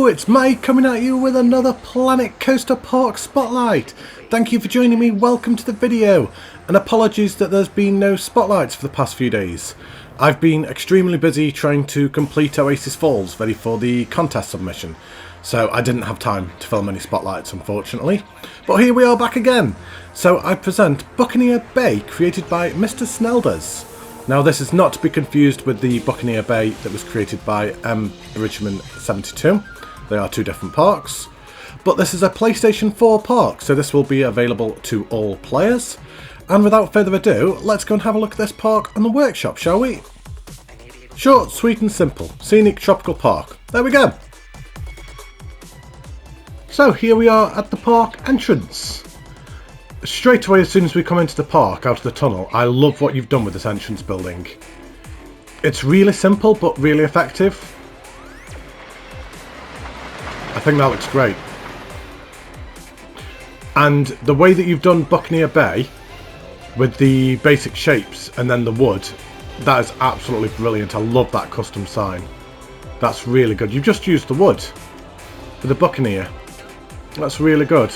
Hello, it's Matty coming at you with another Planet Coaster Park Spotlight. Thank you for joining me, welcome to the video, and apologies that there's been no spotlights for the past few days. I've been extremely busy trying to complete Oasis Falls, ready for the contest submission, so I didn't have time to film any spotlights unfortunately. But here we are back again. So I present Buccaneer Bay, created by Mr. Snelders. Now this is not to be confused with the Buccaneer Bay that was created by Bridgman 72. They are two different parks. But this is a PlayStation 4 park, so this will be available to all players. And without further ado, let's go and have a look at this park and the workshop, shall we? Short, sweet and simple. Scenic tropical park. There we go. So here we are at the park entrance. Straight away as soon as we come into the park, out of the tunnel, I love what you've done with this entrance building. It's really simple but really effective. I think that looks great. And the way that you've done Buccaneer Bay, with the basic shapes and then the wood, that is absolutely brilliant. I love that custom sign. That's really good. You've just used the wood for the Buccaneer. That's really good.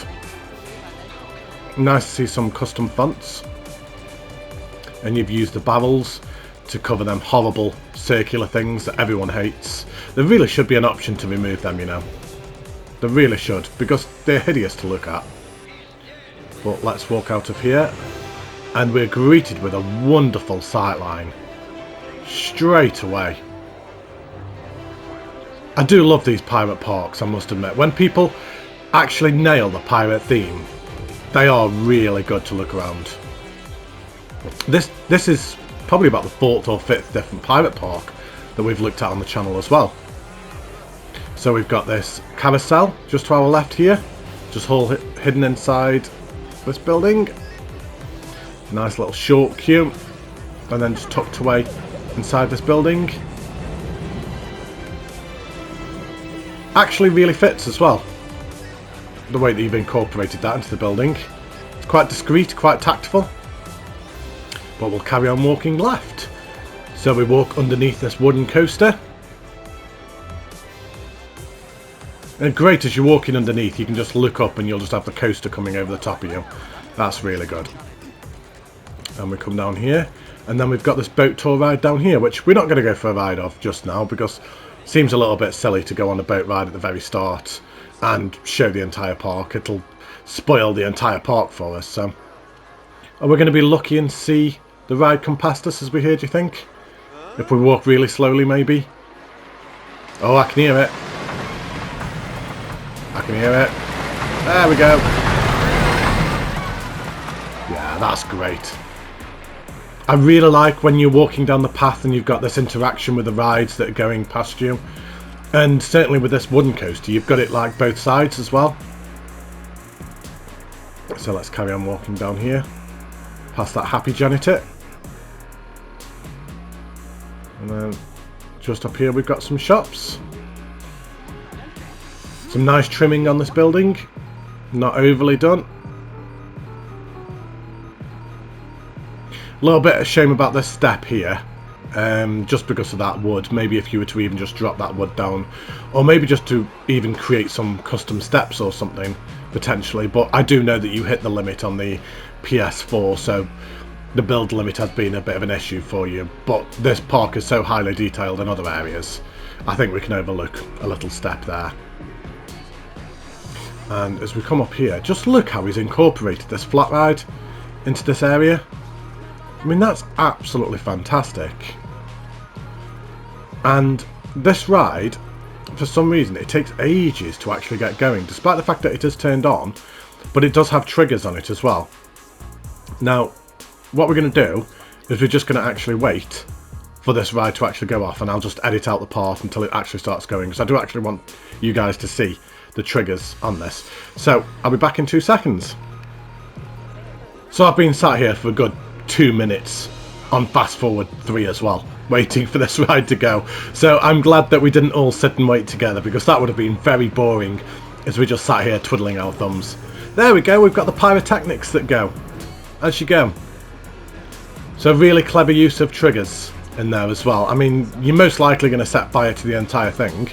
Nice to see some custom fonts. And you've used the barrels to cover them horrible circular things that everyone hates. There really should be an option to remove them, you know. There really should, because they're hideous to look at. But let's walk out of here. And we're greeted with a wonderful sightline. Straight away. I do love these pirate parks, I must admit. When people actually nail the pirate theme, they are really good to look around. This is probably about the 4th or 5th different pirate park that we've looked at on the channel as well. So we've got this carousel just to our left here, just all hidden inside this building. Nice little short queue, and then just tucked away inside this building. Actually really fits as well, the way that you've incorporated that into the building. It's quite discreet, quite tactful. But we'll carry on walking left. So we walk underneath this wooden coaster. And great, as you're walking underneath, you can just look up and you'll just have the coaster coming over the top of you. That's really good. And we come down here. And then we've got this boat tour ride down here, which we're not going to go for a ride of just now, because it seems a little bit silly to go on a boat ride at the very start and show the entire park. It'll spoil the entire park for us. So are we going to be lucky and see the ride come past us as we hear, do you think? If we walk really slowly maybe? Oh, I can hear it. I can hear it. There we go. Yeah, that's great. I really like when you're walking down the path and you've got this interaction with the rides that are going past you. And certainly with this wooden coaster, you've got it like both sides as well. So let's carry on walking down here. Past that happy janitor. And then just up here we've got some shops. Some nice trimming on this building. Not overly done. A little bit of shame about this step here. Just because of that wood. Maybe if you were to even just drop that wood down, or maybe just to even create some custom steps or something potentially. But I do know that you hit the limit on the PS4, so the build limit has been a bit of an issue for you. But this park is so highly detailed in other areas, I think we can overlook a little step there. And as we come up here, just look how he's incorporated this flat ride into this area. I mean, that's absolutely fantastic. And this ride, for some reason, it takes ages to actually get going, despite the fact that it is turned on, but it does have triggers on it as well. Now, what we're going to do is we're just going to actually wait for this ride to actually go off, and I'll just edit out the part until it actually starts going, because I do actually want you guys to see the triggers on this. So, I'll be back in 2 seconds. So I've been sat here for a good 2 minutes on fast forward 3 as well, waiting for this ride to go. So I'm glad that we didn't all sit and wait together, because that would have been very boring as we just sat here twiddling our thumbs. There we go, we've got the pyrotechnics that go as you go. So really clever use of triggers in there as well. I mean, you're most likely going to set fire to the entire thing,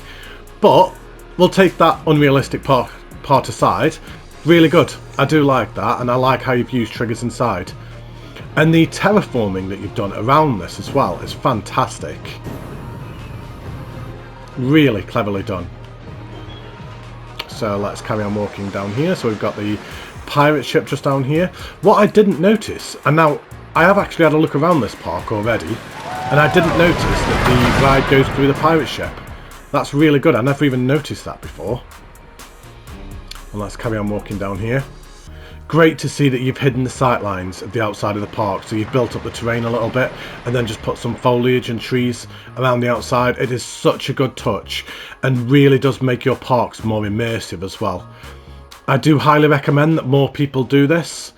but we'll take that unrealistic part aside. Really good. I do like that, and I like how you've used triggers inside. And the terraforming that you've done around this as well is fantastic. Really cleverly done. So let's carry on walking down here. So we've got the pirate ship just down here. What I didn't notice, and now I have actually had a look around this park already, and I didn't notice that the ride goes through the pirate ship. That's really good. I never even noticed that before. And let's carry on walking down here. Great to see that you've hidden the sight lines of the outside of the park, so you've built up the terrain a little bit and then just put some foliage and trees around the outside. It is such a good touch and really does make your parks more immersive as well. I do highly recommend that more people do this,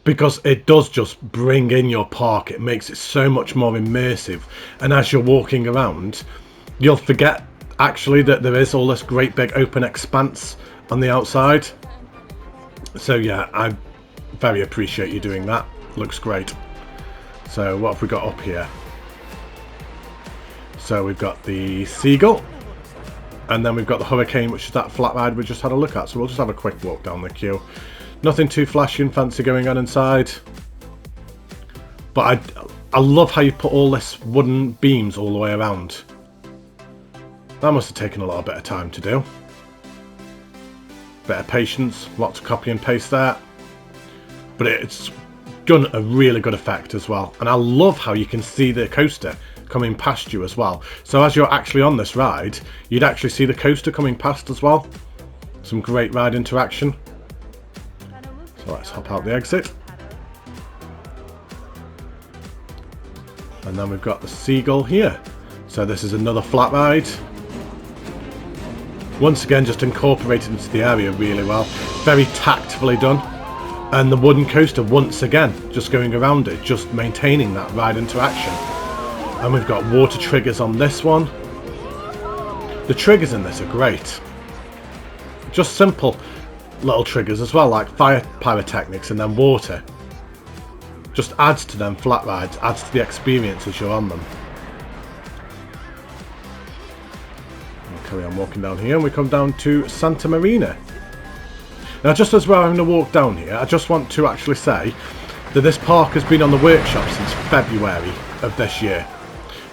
because it does just bring in your park. It makes it so much more immersive, and as you're walking around you'll forget actually that there is all this great big open expanse on the outside. So yeah, I very appreciate you doing that. Looks great. So what have we got up here? So we've got the Seagull, and then we've got the Hurricane, which is that flat ride we just had a look at. So we'll just have a quick walk down the queue. Nothing too flashy and fancy going on inside, but I love how you put all this wooden beams all the way around. That must have taken a little bit of time to do. Bit of patience, lots of copy and paste there, but it's done a really good effect as well. And I love how you can see the coaster coming past you as well. So as you're actually on this ride, you'd actually see the coaster coming past as well. Some great ride interaction. So let's hop out the exit. And then we've got the Seagull here. So this is another flat ride. Once again, just incorporated into the area really well. Very tactfully done. And the wooden coaster, once again, just going around it, just maintaining that ride interaction. And we've got water triggers on this one. The triggers in this are great. Just simple little triggers as well, like fire pyrotechnics and then water. Just adds to them flat rides, adds to the experience as you're on them. Carry on walking down here, and we come down to Santa Marina. Now just as we're having a walk down here, I just want to actually say that this park has been on the workshop since February of this year,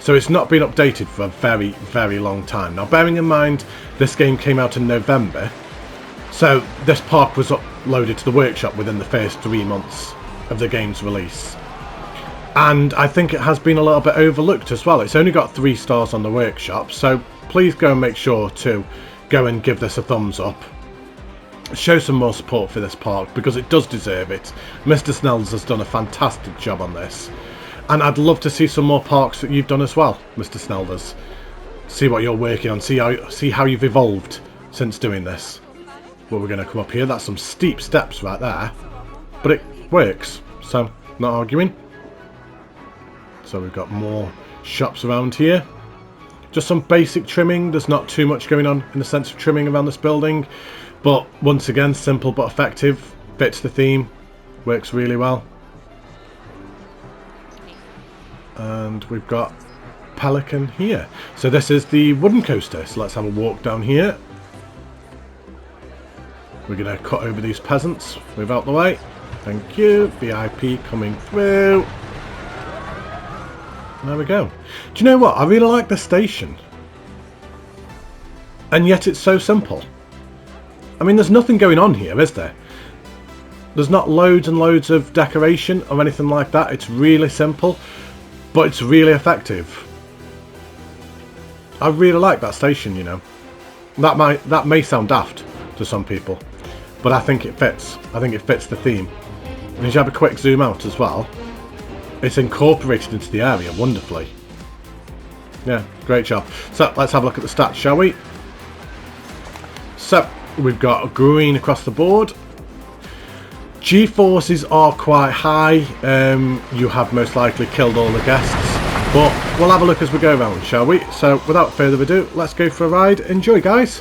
so it's not been updated for a very, very long time. Now bearing in mind this game came out in November, so this park was uploaded to the workshop within the first 3 months of the game's release, and I think it has been a little bit overlooked as well. It's only got 3 stars on the workshop, so please go and make sure to go and give this a thumbs up. Show some more support for this park, because it does deserve it. Mr. Snells has done a fantastic job on this, and I'd love to see some more parks that you've done as well, Mr. Snells. See what you're working on, see how you've evolved since doing this. Well, we're going to come up here. That's some steep steps right there, but it works, so not arguing. So we've got more shops around here. Just some basic trimming. There's not too much going on in the sense of trimming around this building, but once again, simple but effective. Fits the theme, works really well. And we've got Pelican here. So this is the wooden coaster. So let's have a walk down here. We're going to cut over these peasants. Move out the way. Thank you. VIP coming through. There we go. Do you know what? I really like the station. And yet it's so simple. I mean, there's nothing going on here, is there? There's not loads and loads of decoration or anything like that. It's really simple, but it's really effective. I really like that station, you know. That may sound daft to some people, but I think it fits. I think it fits the theme. And as you have a quick zoom out as well, it's incorporated into the area wonderfully. Yeah, great job. So let's have a look at the stats, shall we? So we've got green across the board. G-forces are quite high. You have most likely killed all the guests, but we'll have a look as we go around, shall we? So without further ado, let's go for a ride. Enjoy, guys.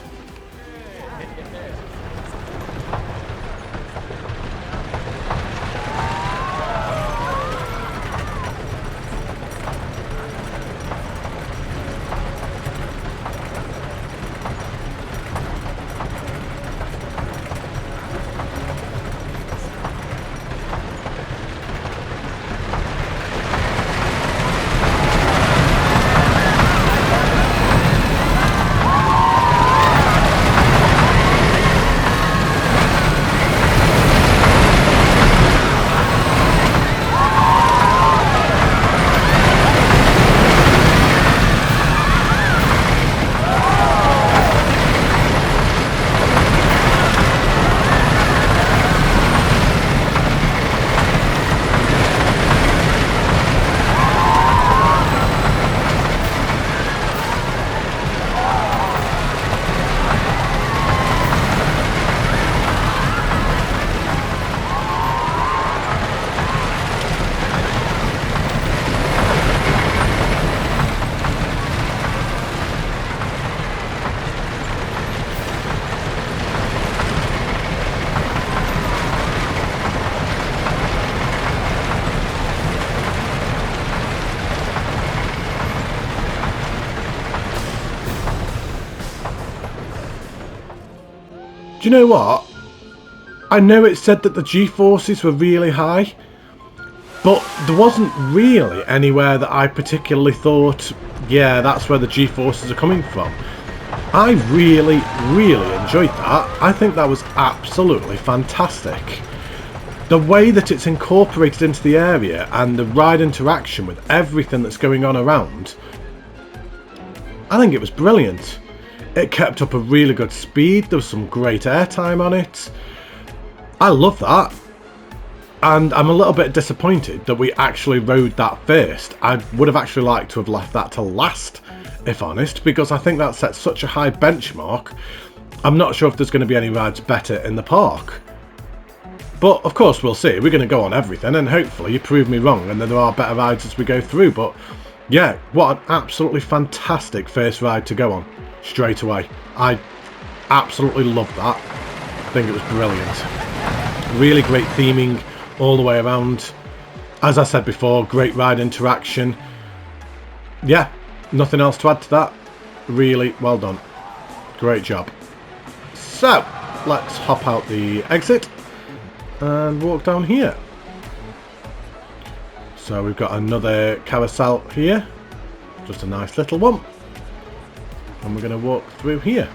Do you know what? I know it said that the G-forces were really high, but there wasn't really anywhere that I particularly thought, yeah, that's where the G-forces are coming from. I really, really enjoyed that. I think that was absolutely fantastic. The way that it's incorporated into the area and the ride interaction with everything that's going on around, I think it was brilliant. It kept up a really good speed. There was some great airtime on it. I love that. And I'm a little bit disappointed that we actually rode that first. I would have actually liked to have left that to last, if honest, because I think that sets such a high benchmark. I'm not sure if there's going to be any rides better in the park. But of course we'll see. We're going to go on everything, and hopefully you prove me wrong and then there are better rides as we go through. But yeah, what an absolutely fantastic first ride to go on straight away. I absolutely loved that. I think it was brilliant. Really great theming all the way around. As I said before, great ride interaction. Yeah, nothing else to add to that. Really well done. Great job. So, let's hop out the exit and walk down here. So we've got another carousel here. Just a nice little one. And we're going to walk through here.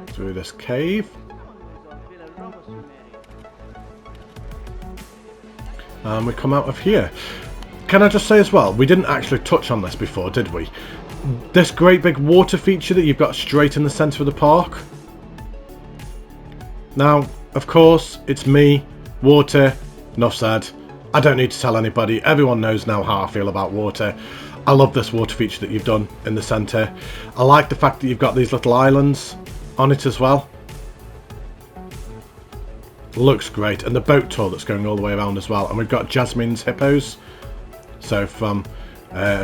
Through this cave. And we come out of here. Can I just say as well, we didn't actually touch on this before, did we? This great big water feature that you've got straight in the centre of the park. Now, of course, it's me, water, enough said. I don't need to tell anybody. Everyone knows now how I feel about water. I love this water feature that you've done in the centre. I like the fact that you've got these little islands on it as well. Looks great. And the boat tour that's going all the way around as well. And we've got Jasmine's hippos. So from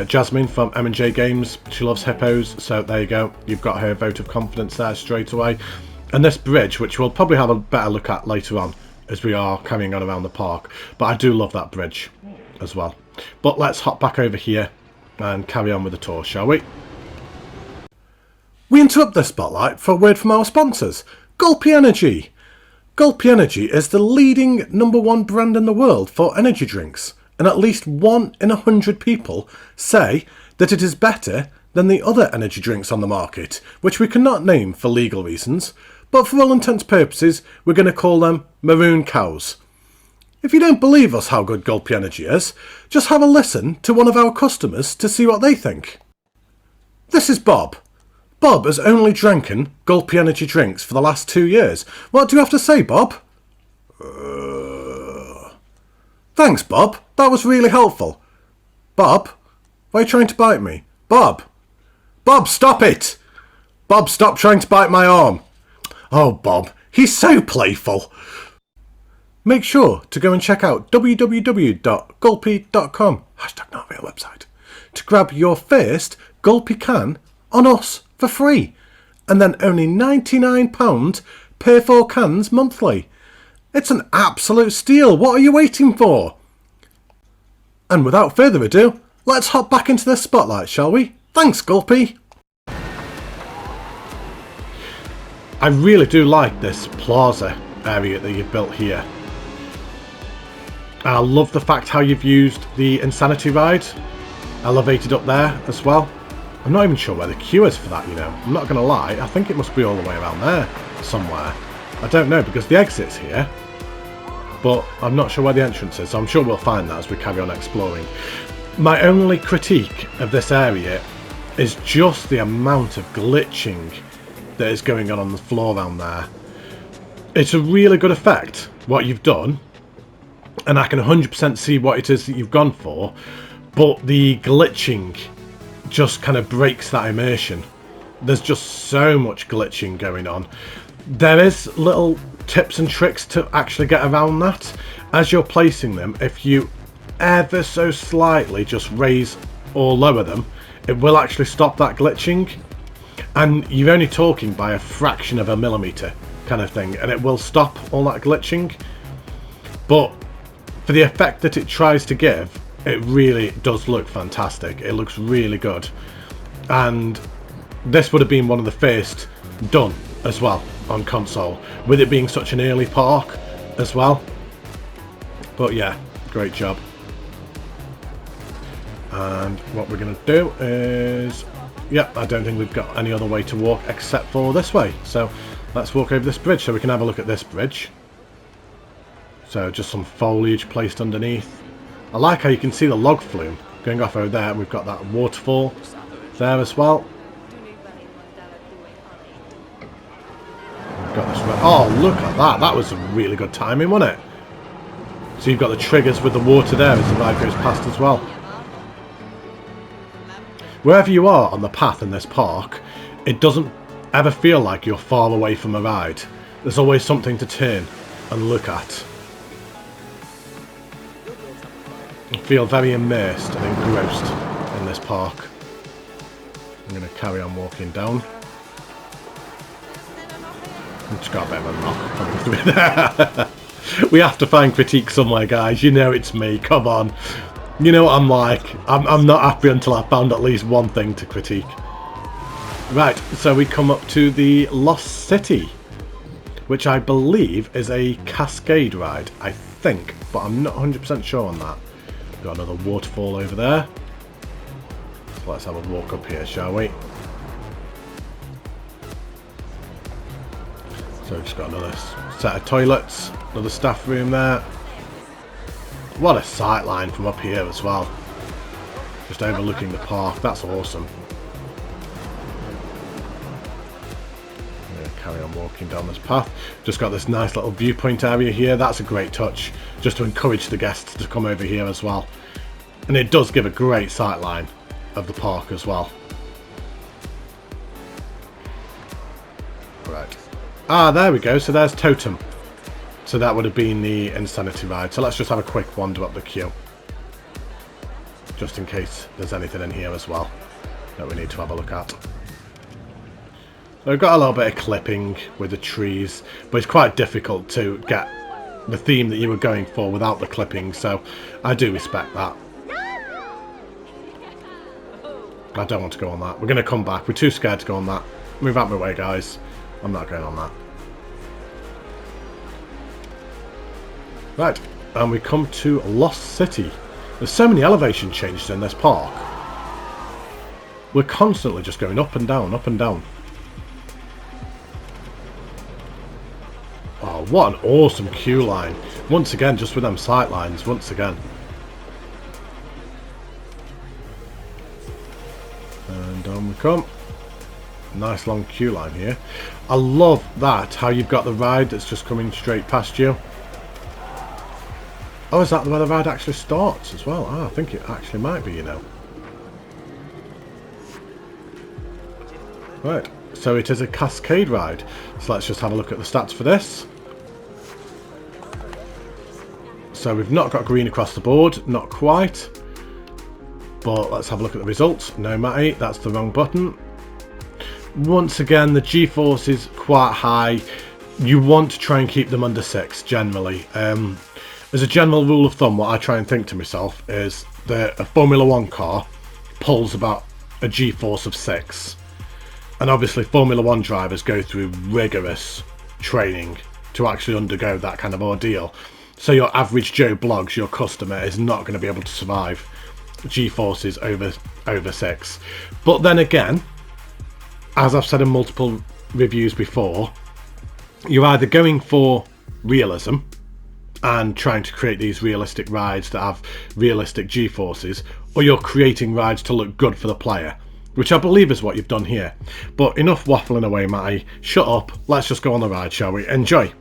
Jasmine from M&J Games, she loves hippos. So there you go. You've got her vote of confidence there straight away. And this bridge, which we'll probably have a better look at later on as we are carrying on around the park. But I do love that bridge as well. But let's hop back over here and carry on with the tour, shall we? We interrupt this spotlight for a word from our sponsors, Gulpy Energy. Gulpy Energy is the leading #1 brand in the world for energy drinks, and at least 1 in 100 people say that it is better than the other energy drinks on the market, which we cannot name for legal reasons, but for all intents and purposes, we're going to call them maroon cows. If you don't believe us how good Gulpy Energy is, just have a listen to one of our customers to see what they think. This is Bob. Bob has only drinking Gulpy Energy drinks for the last 2 years. What do you have to say, Bob? Thanks, Bob. That was really helpful. Bob? Why are you trying to bite me? Bob! Bob, stop it! Bob, stop trying to bite my arm. Oh, Bob, he's so playful. Make sure to go and check out www.gulpy.com, #NotRealWebsite, to grab your first Gulpy can on us for free, and then only £99 per 4 cans monthly. It's an absolute steal. What are you waiting for? And without further ado, let's hop back into the spotlight, shall we? Thanks, Gulpy. I really do like this plaza area that you've built here. I love the fact how you've used the Insanity ride elevated up there as well. I'm not even sure where the queue is for that, you know. I'm not going to lie, I think it must be all the way around there somewhere. I don't know, because the exit's here, but I'm not sure where the entrance is, so I'm sure we'll find that as we carry on exploring. My only critique of this area is just the amount of glitching that is going on the floor around there. It's a really good effect, what you've done, and I can 100% see what it is that you've gone for, but the glitching just kind of breaks that immersion. There's just so much glitching going on. There is little tips and tricks to actually get around that. As you're placing them, if you ever so slightly just raise or lower them, it will actually stop that glitching. And you're only talking by a fraction of a millimetre kind of thing, and it will stop all that glitching. But for the effect that it tries to give, it really does look fantastic. It looks really good. And this would have been one of the first done as well on console, with it being such an early park as well. But yeah, great job. And what we're going to do is, yeah, I don't think we've got any other way to walk except for this way. So let's walk over this bridge so we can have a look at this bridge. So just some foliage placed underneath. I like how you can see the log flume going off over there. We've got that waterfall there as well. We've got this. Oh, look at that. That was some really good timing, wasn't it? So you've got the triggers with the water there as the ride goes past as well. Wherever you are on the path in this park, it doesn't ever feel like you're far away from a ride. There's always something to turn and look at. I feel very immersed and engrossed in this park. I'm going to carry on walking down. I've just got a bit of a knock coming through there. We have to find critique somewhere, guys. You know it's me. Come on. You know what I'm like. I'm not happy until I've found at least one thing to critique. Right, so we come up to the Lost City, which I believe is a Cascade Ride, I think, but I'm not 100% sure on that. We've got another waterfall over there. So let's have a walk up here, shall we? So we've just got another set of toilets, another staff room there. What a sight line from up here as well. Just overlooking the park, that's awesome. I'm going to carry on walking down this path. Just got this nice little viewpoint area here, that's a great touch. Just to encourage the guests to come over here as well. And it does give a great sight line of the park as well. Right. Ah, there we go, so there's Totem. So that would have been the Insanity Ride. So let's just have a quick wander up the queue. Just in case there's anything in here as well that we need to have a look at. So we've got a little bit of clipping with the trees, but it's quite difficult to get the theme that you were going for without the clipping, so I do respect that. I don't want to go on that. We're going to come back. We're too scared to go on that. Move out of my way, guys. I'm not going on that. Right, and we come to Lost City. There's so many elevation changes in this park. We're constantly just going up and down, up and down. Oh, what an awesome queue line. Once again, just with them sight lines, once again. And down we come. Nice long queue line here. I love that, how you've got the ride that's just coming straight past you. Oh, is that where the ride actually starts as well? Ah, I think it actually might be, you know. Right, so it is a Cascade Ride. So let's just have a look at the stats for this. So we've not got green across the board, not quite. But let's have a look at the results. No, Matty, that's the wrong button. Once again, the G-force is quite high. You want to try and keep them under 6, generally. As a general rule of thumb, what I try and think to myself is that a Formula 1 car pulls about a G-force of 6. And obviously Formula 1 drivers go through rigorous training to actually undergo that kind of ordeal. So your average Joe Bloggs, your customer, is not going to be able to survive G-forces over 6. But then again, as I've said in multiple reviews before, you're either going for realism and trying to create these realistic rides that have realistic G-forces, or you're creating rides to look good for the player, which I believe is what you've done here. But enough waffling away, Matty. Shut up. Let's just go on the ride, shall we? Enjoy.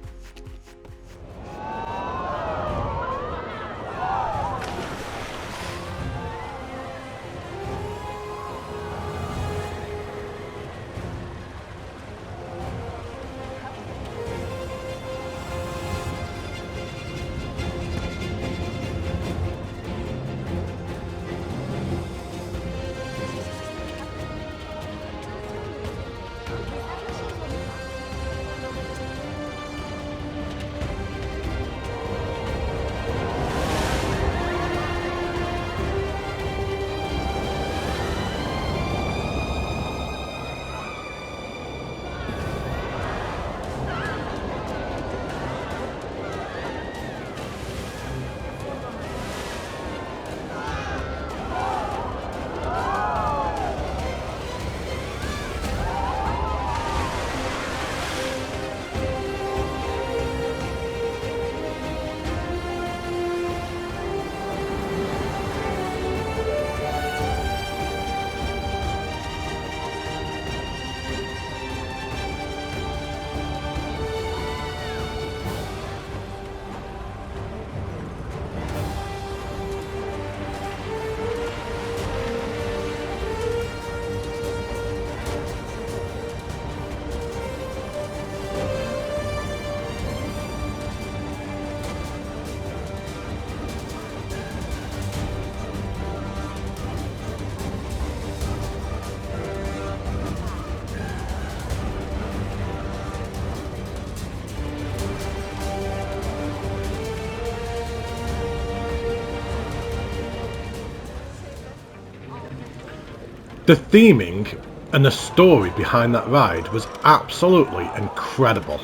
The theming and the story behind that ride was absolutely incredible.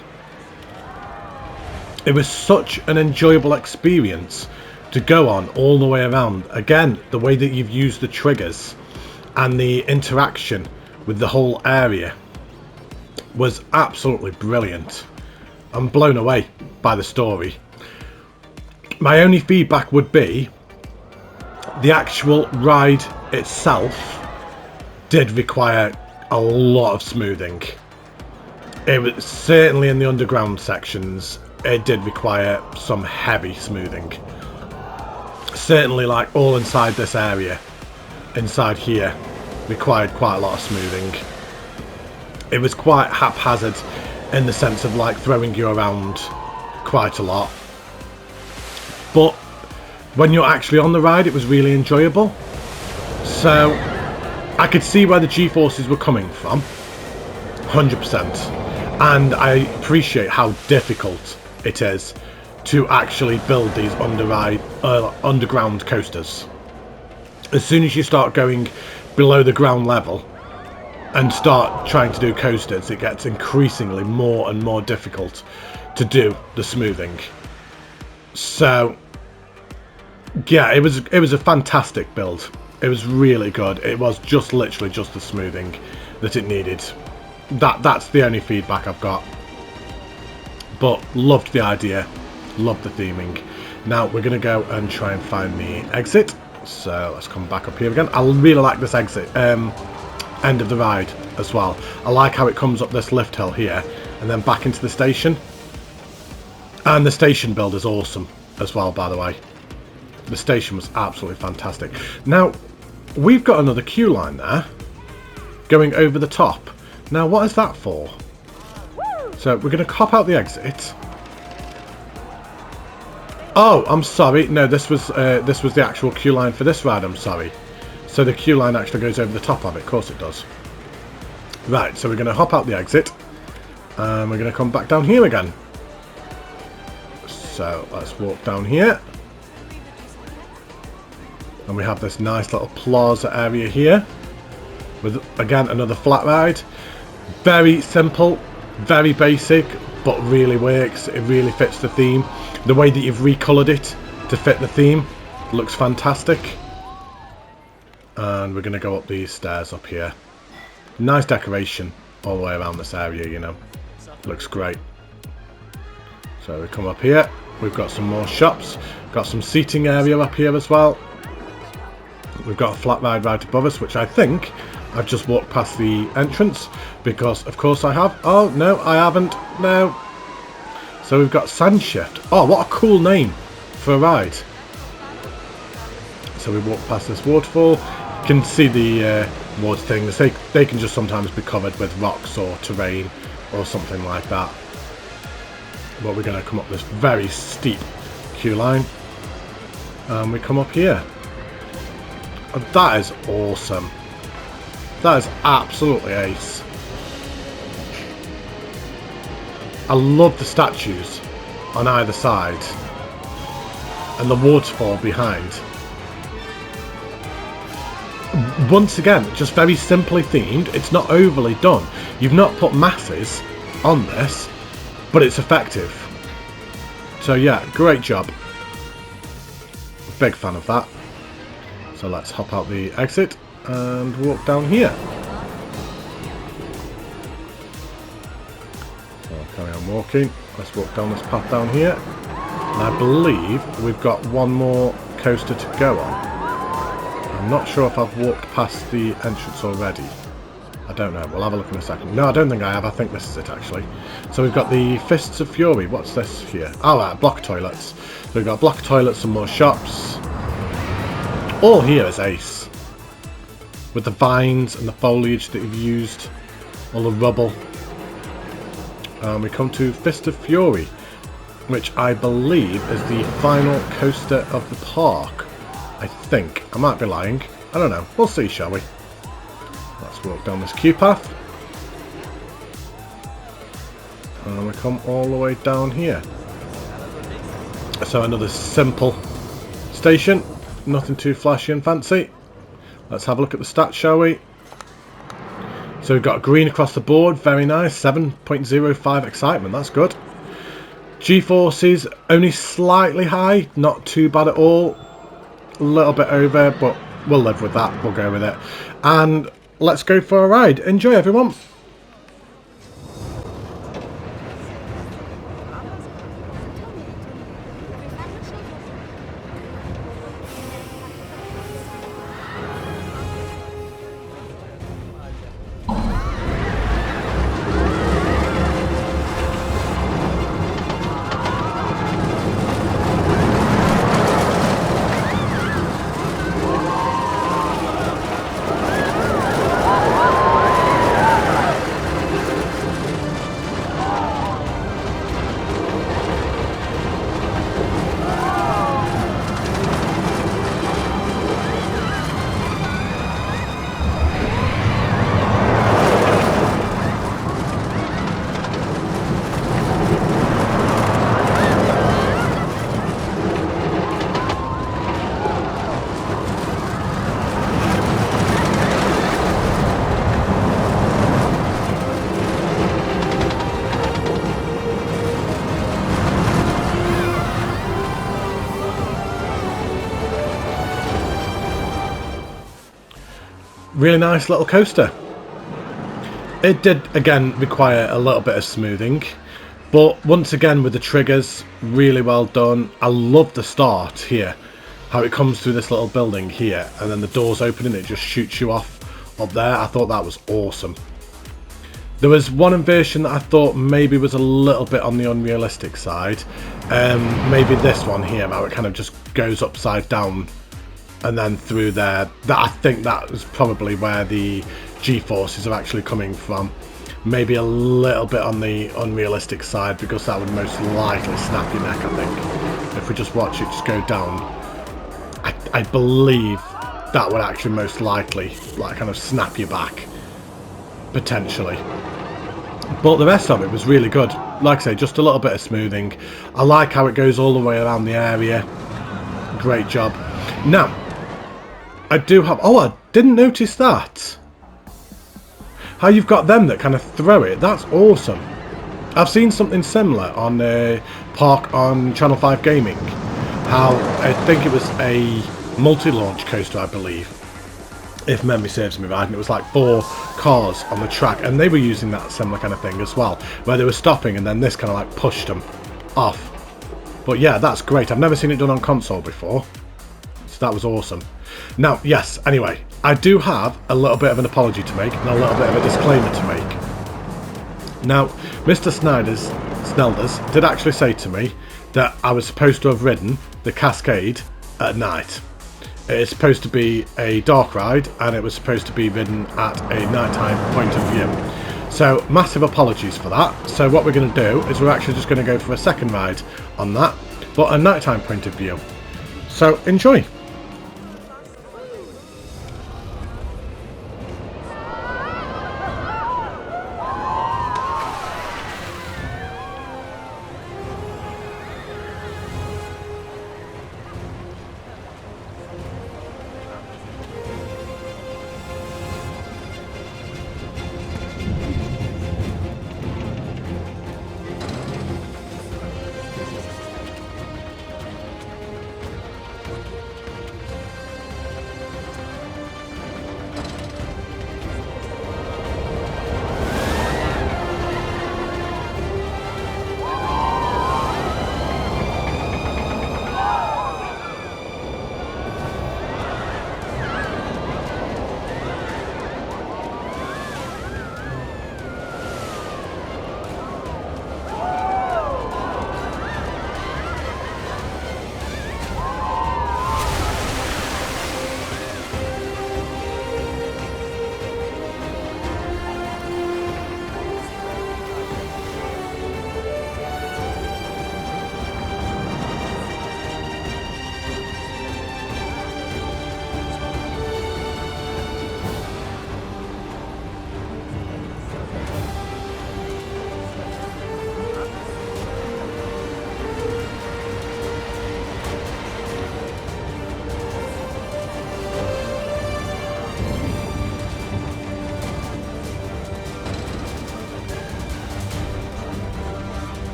It was such an enjoyable experience to go on all the way around. Again, the way that you've used the triggers and the interaction with the whole area was absolutely brilliant. I'm blown away by the story. My only feedback would be the actual ride itself did require a lot of smoothing. It was certainly in the underground sections, it did require some heavy smoothing. Certainly, like all inside this area, inside here, required quite a lot of smoothing. It was quite haphazard in the sense of like throwing you around quite a lot. But when you're actually on the ride, it was really enjoyable. So I could see where the G-forces were coming from, 100%. And I appreciate how difficult it is to actually build these underground coasters. As soon as you start going below the ground level and start trying to do coasters, it gets increasingly more and more difficult to do the smoothing. So yeah, it was a fantastic build. It was really good. It was just literally just the smoothing that it needed. That's the only feedback I've got. But loved the idea, loved the theming. Now we're going to go and try and find the exit. So let's come back up here again. I really like this exit, end of the ride as well. I like how it comes up this lift hill here and then back into the station. And the station build is awesome as well, by the way. The station was absolutely fantastic. Now, we've got another queue line there going over the top. Now, what is that for? So, we're going to cop out the exit. Oh, I'm sorry. No, this was the actual queue line for this ride, I'm sorry. So, the queue line actually goes over the top of it. Of course it does. Right, so we're going to hop out the exit. And we're going to come back down here again. So, let's walk down here. And we have this nice little plaza area here with, again, another flat ride. Very simple, very basic, but really works. It really fits the theme. The way that you've recolored it to fit the theme looks fantastic. And we're going to go up these stairs up here. Nice decoration all the way around this area, you know. Looks great. So we come up here. We've got some more shops. Got some seating area up here as well. We've got a flat ride right above us, which I think I've just walked past the entrance, because of course I have. Oh, no, I haven't. No. So we've got Sandshift. Oh, what a cool name for a ride. So we walk past this waterfall. You can see the wood things. They can just sometimes be covered with rocks or terrain or something like that. But we're going to come up this very steep queue line. And we come up here. That is awesome. That is absolutely ace. I love the statues on either side and the waterfall behind. Once again, just very simply themed. It's not overly done. You've not put masses on this, but it's effective. So yeah, great job. Big fan of that. So let's hop out the exit and walk down here. So I'll carry on walking. Let's walk down this path down here. And I believe we've got one more coaster to go on. I'm not sure if I've walked past the entrance already. I don't know. We'll have a look in a second. No, I don't think I have. I think this is it, actually. So we've got the Fists of Fury. What's this here? Oh, right, block toilets. So we've got block toilets, some more shops. All here is ace. With the vines and the foliage that you've used. All the rubble. We come to Fist of Fury, which I believe is the final coaster of the park. I think. I might be lying. I don't know. We'll see, shall we? Let's walk down this queue path. And we come all the way down here. So another simple station. Nothing too flashy and fancy. Let's have a look at the stats, shall we? So we've got green across the board, very nice. 7.05 excitement, that's good. G-forces only slightly high, not too bad at all. A little bit over, but we'll live with that. We'll go with it. And let's go for a ride. Enjoy, everyone. Really nice little coaster. It did again require a little bit of smoothing, but once again with the triggers, really well done. I love the start here, how it comes through this little building here and then the doors open and it just shoots you off up there. I thought that was awesome. There was one inversion that I thought maybe was a little bit on the unrealistic side. Maybe this one here, how it kind of just goes upside down and then through there. That I think that was probably where the G-forces are actually coming from. Maybe a little bit on the unrealistic side, because that would most likely snap your neck, I think. If we just watch it just go down, I believe that would actually most likely like kind of snap your back, potentially. But the rest of it was really good. Like I say, just a little bit of smoothing. I like how it goes all the way around the area. Great job. Now, I do have... Oh, I didn't notice that. How you've got them that kind of throw it. That's awesome. I've seen something similar on Park on Channel 5 Gaming. How I think it was a multi-launch coaster, I believe, if memory serves me right, and it was like 4 cars on the track, and they were using that similar kind of thing as well, where they were stopping and then this kind of like pushed them off. But yeah, that's great. I've never seen it done on console before, so that was awesome. Now, yes, anyway, I do have a little bit of an apology to make and a little bit of a disclaimer to make. Now, Mr. Snelders did actually say to me that I was supposed to have ridden the Cascade at night. It's supposed to be a dark ride, and it was supposed to be ridden at a nighttime point of view. So, massive apologies for that. So what we're going to do is we're actually just going to go for a second ride on that, but a nighttime point of view. So, enjoy!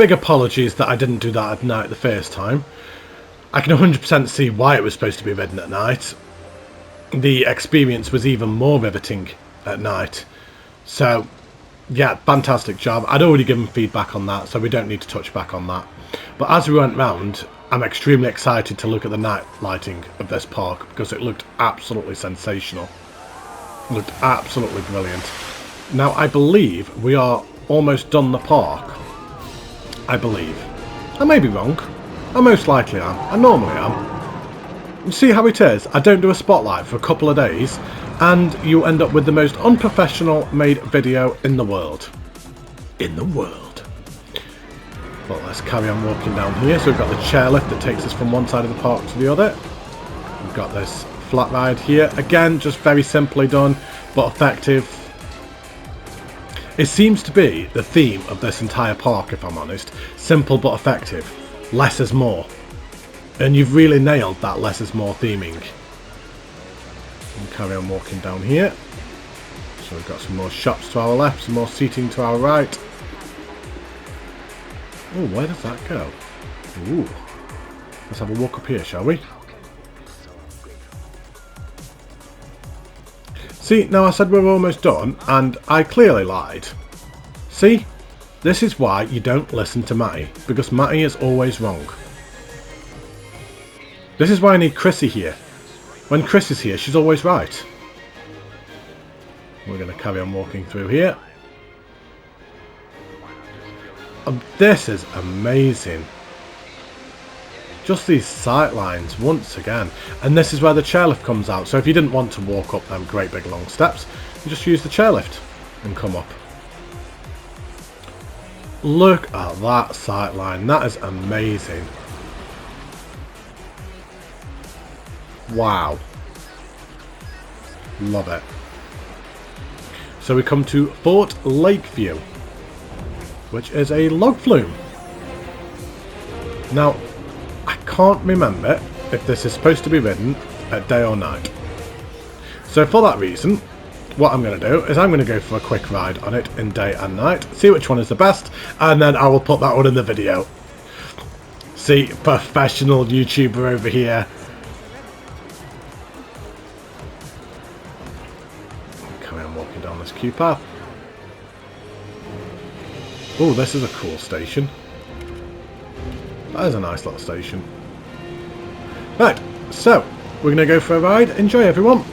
big apologies that I didn't do that at night the first time. I can 100% see why it was supposed to be ridden at night. The experience was even more riveting at night. So, yeah, fantastic job. I'd already given feedback on that, so we don't need to touch back on that. But as we went round, I'm extremely excited to look at the night lighting of this park because it looked absolutely sensational. It looked absolutely brilliant. Now, I believe we are almost done the park. I believe. I may be wrong. I most likely am. I normally am. You see how it is? I don't do a spotlight for a couple of days and you end up with the most unprofessional made video in the world. In the world. Well, let's carry on walking down here. So we've got the chairlift that takes us from one side of the park to the other. We've got this flat ride here. Again, just very simply done, but effective. It seems to be the theme of this entire park, if I'm honest. Simple but effective. Less is more. And you've really nailed that less is more theming. And carry on walking down here. So we've got some more shops to our left, some more seating to our right. Oh, where does that go? Ooh. Let's have a walk up here, shall we? See, now I said we were almost done, and I clearly lied. See? This is why you don't listen to Matty, because Matty is always wrong. This is why I need Chrissy here. When Chris is here, she's always right. We're going to carry on walking through here. This is amazing. Just these sight lines once again. And this is where the chairlift comes out. So if you didn't want to walk up them great big long steps, you just use the chairlift and come up. Look at that sight line. That is amazing. Wow. Love it. So we come to Fort Lakeview, which is a log flume. Now, I can't remember if this is supposed to be ridden at day or night. So for that reason, what I'm going to do is I'm going to go for a quick ride on it in day and night, see which one is the best, and then I will put that one in the video. See, professional YouTuber over here. Carry on walking down this queue path. Oh, this is a cool station. That is a nice little station. Right, so we're going to go for a ride. Enjoy, everyone.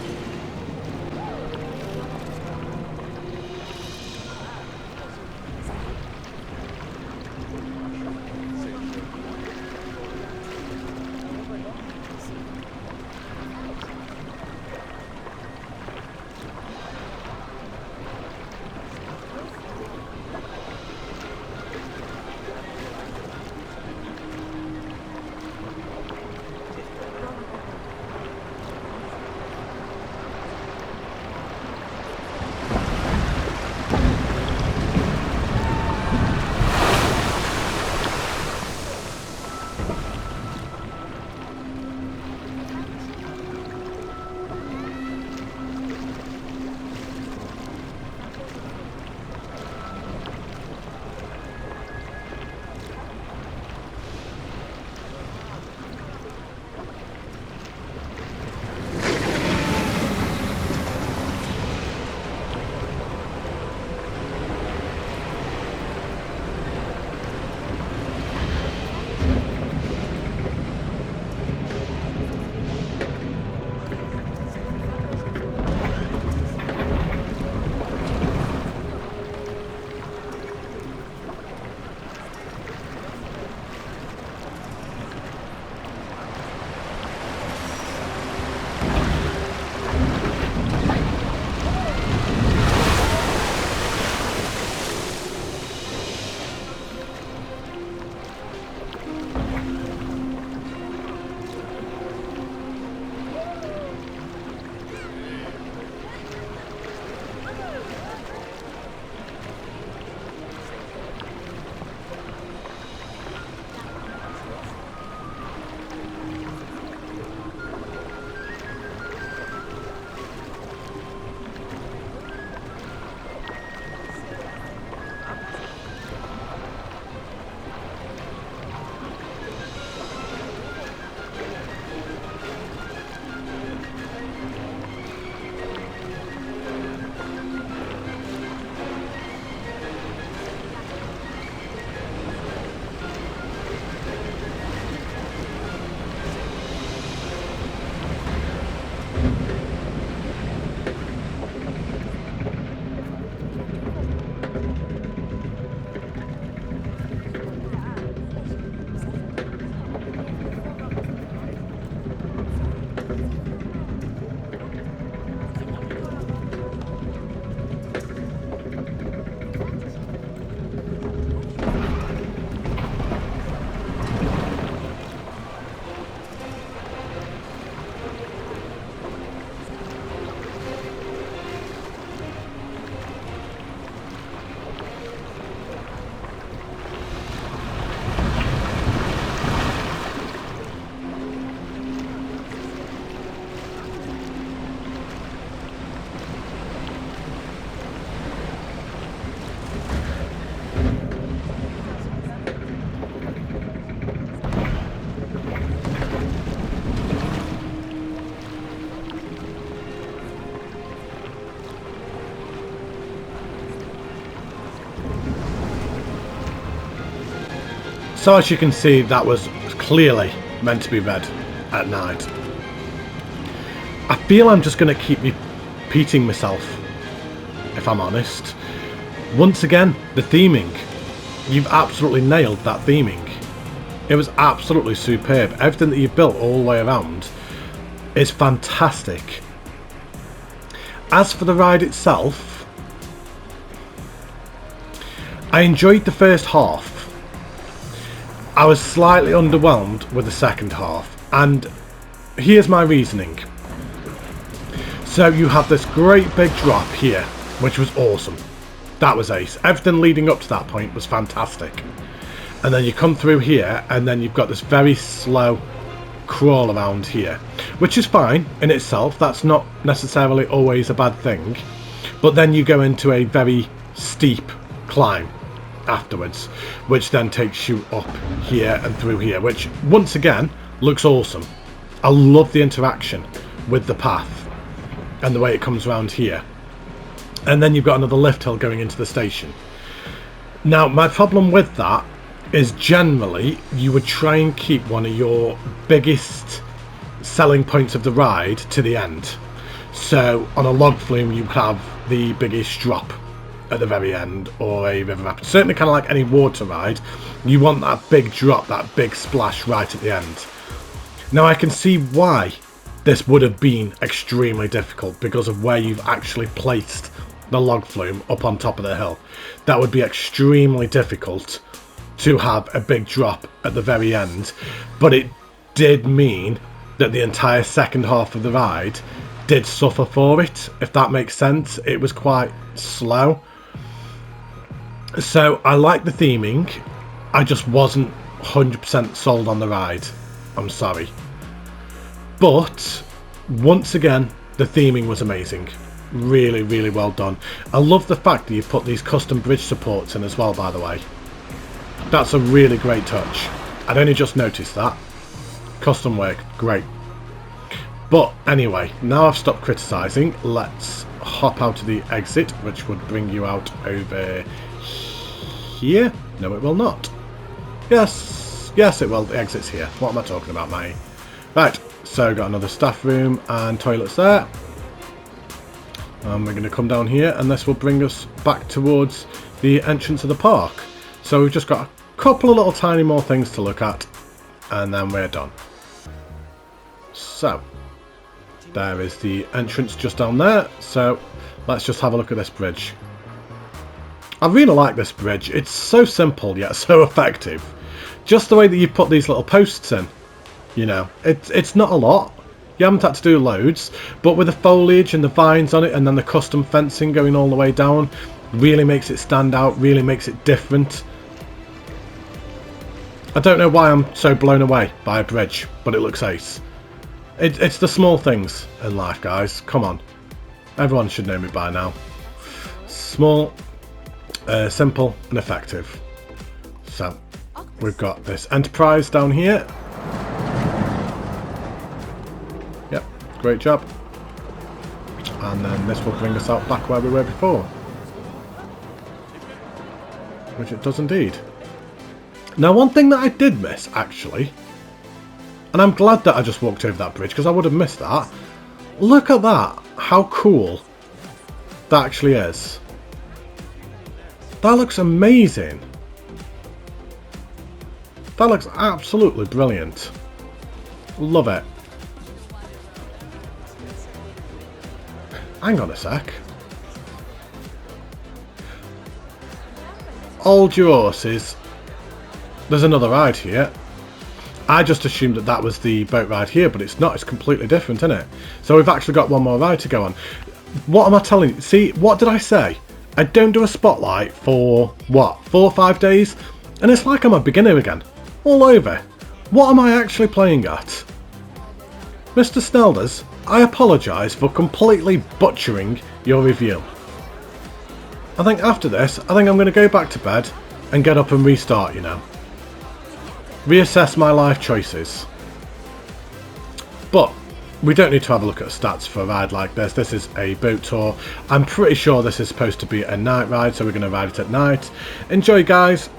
So as you can see, that was clearly meant to be read at night. I feel I'm just going to keep repeating myself, if I'm honest. Once again, the theming. You've absolutely nailed that theming. It was absolutely superb. Everything that you've built all the way around is fantastic. As for the ride itself, I enjoyed the first half. I was slightly underwhelmed with the second half, and here's my reasoning. So you have this great big drop here, which was awesome. That was ace. Everything leading up to that point was fantastic. And then you come through here, and then you've got this very slow crawl around here, which is fine in itself. That's not necessarily always a bad thing. But then you go into a very steep climb afterwards, which then takes you up here and through here, which once again looks awesome. I love the interaction with the path and the way it comes around here. And then you've got another lift hill going into the station. Now my problem with that is generally you would try and keep one of your biggest selling points of the ride to the end. So on a log flume you have the biggest drop at the very end, or a river rapid. Certainly kind of like any water ride, you want that big drop, that big splash right at the end. Now I can see why this would have been extremely difficult because of where you've actually placed the log flume up on top of the hill. That would be extremely difficult to have a big drop at the very end, but it did mean that the entire second half of the ride did suffer for it, if that makes sense. It was quite slow. So I like the theming, I just wasn't 100% sold on the ride. I'm sorry. But once again, the theming was amazing. Really, really well done. I love the fact that you've put these custom bridge supports in as well, by the way. That's a really great touch. I'd only just noticed that. Custom work, great. But anyway, now I've stopped criticising, let's hop out of the exit, which would bring you out over here. No, it will not. Yes, it will. The exit's here. What am I talking about, mate? Right, so got another staff room and toilets there. And we're going to come down here, and this will bring us back towards the entrance of the park. So we've just got a couple of little tiny more things to look at, and then we're done. So there is the entrance just down there. So let's just have a look at this bridge. I really like this bridge. It's so simple yet so effective. Just the way that you put these little posts in, you know, it's not a lot. You haven't had to do loads, but with the foliage and the vines on it, and then the custom fencing going all the way down, really makes it stand out, really makes it different. I don't know why I'm so blown away by a bridge, but it looks ace. It's the small things in life, guys. Come on. Everyone should know me by now. Small, simple and effective. So we've got this Enterprise down here. Yep, great job. And then this will bring us out back where we were before, which it does indeed. Now, one thing that I did miss, actually, and I'm glad that I just walked over that bridge because I would have missed that. Look at that, how cool that actually is. That looks amazing. That looks absolutely brilliant. Love it. Hang on a sec. Hold your horses. There's another ride here. I just assumed that that was the boat ride here, but it's not. It's completely different, isn't it? So we've actually got one more ride to go on. What am I telling you? See, what did I say? I don't do a spotlight for, what, 4 or 5 days? And it's like I'm a beginner again. All over. What am I actually playing at? Mr. Snelders, I apologise for completely butchering your review. I think after this, I think I'm going to go back to bed and get up and restart, you know. Reassess my life choices. But we don't need to have a look at stats for a ride like this. This is a boat tour. I'm pretty sure this is supposed to be a night ride, so we're going to ride it at night. Enjoy, guys.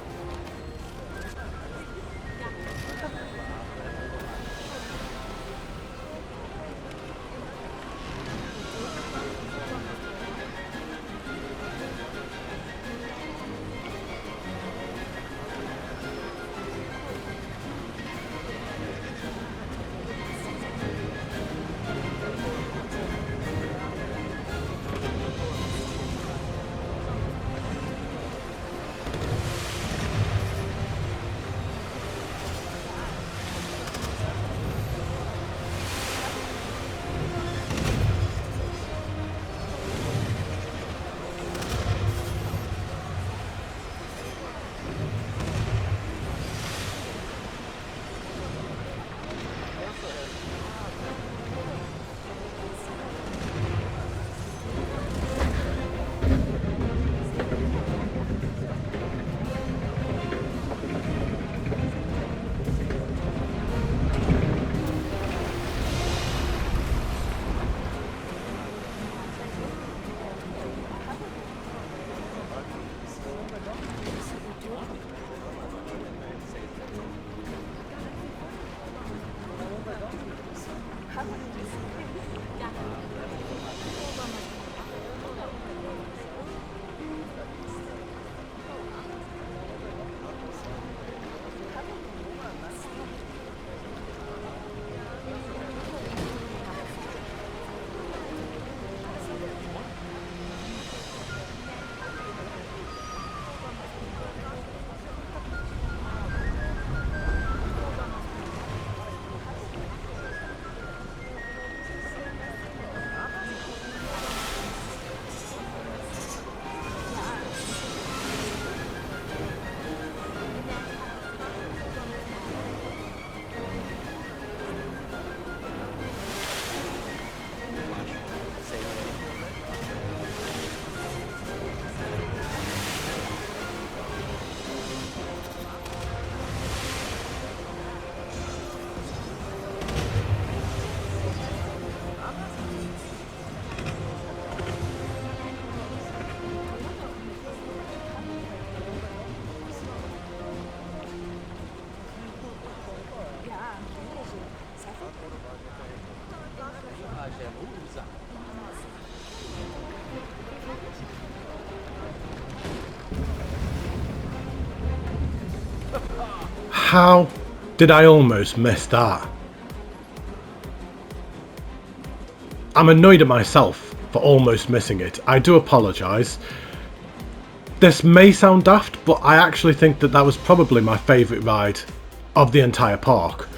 How did I almost miss that? I'm annoyed at myself for almost missing it. I do apologise. This may sound daft, but I actually think that that was probably my favourite ride of the entire park.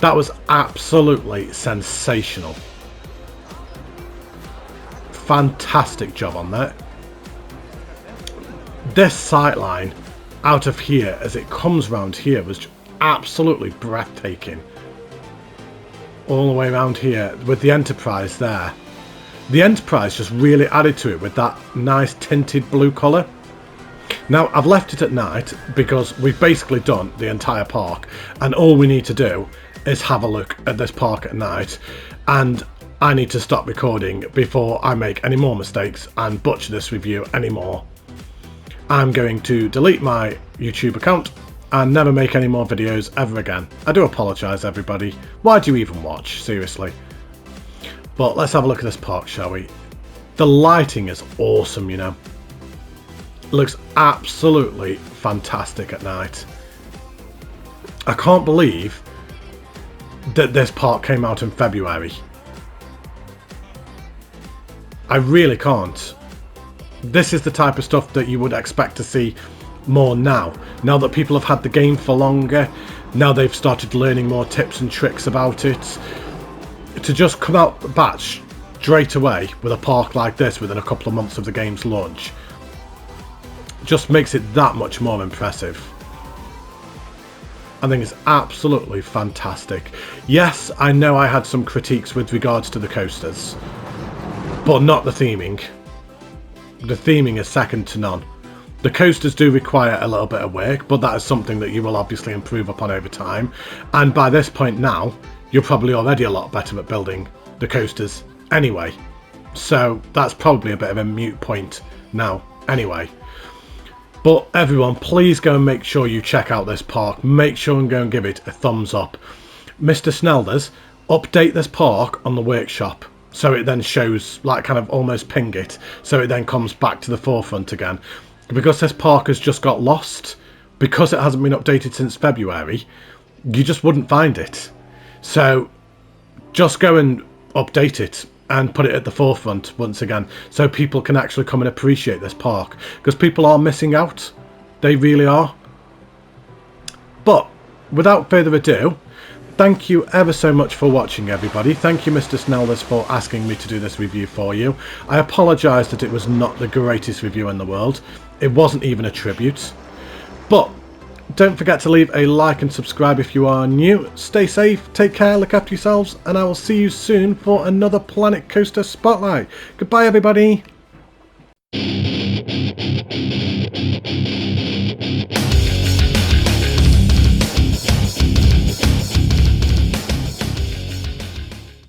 That was absolutely sensational. Fantastic job on that. This sightline out of here as it comes round here was absolutely breathtaking. All the way around here with the Enterprise there. The Enterprise just really added to it with that nice tinted blue colour. Now I've left it at night because we've basically done the entire park and all we need to do is have a look at this park at night, and I need to stop recording before I make any more mistakes and butcher this review anymore. I'm going to delete my YouTube account and never make any more videos ever again. I do apologise everybody. Why do you even watch? Seriously. But let's have a look at this park, shall we? The lighting is awesome, you know. It looks absolutely fantastic at night. I can't believe that this park came out in February. I really can't. This is the type of stuff that you would expect to see more now that people have had the game for longer, now they've started learning more tips and tricks about it. To just come out the batch straight away with a park like this within a couple of months of the game's launch just makes it that much more impressive. I think it's absolutely fantastic. Yes, I know I had some critiques with regards to the coasters, but not the theming. The theming is second to none. The coasters do require a little bit of work, but that is something that you will obviously improve upon over time. And by this point now, you're probably already a lot better at building the coasters anyway. So that's probably a bit of a moot point now anyway. But everyone, please go and make sure you check out this park. Make sure and go and give it a thumbs up. Mr. Snelders, update this park on the workshop, so it then shows, like, kind of almost ping it, so it then comes back to the forefront again. Because this park has just got lost, because it hasn't been updated since February, you just wouldn't find it. So just go and update it and put it at the forefront once again, so people can actually come and appreciate this park, because people are missing out. They really are. But without further ado, thank you ever so much for watching, everybody. Thank you, Mr. Snelders, for asking me to do this review for you. I apologise that it was not the greatest review in the world. It wasn't even a tribute. But don't forget to leave a like and subscribe if you are new. Stay safe, take care, look after yourselves, and I will see you soon for another Planet Coaster Spotlight. Goodbye, everybody.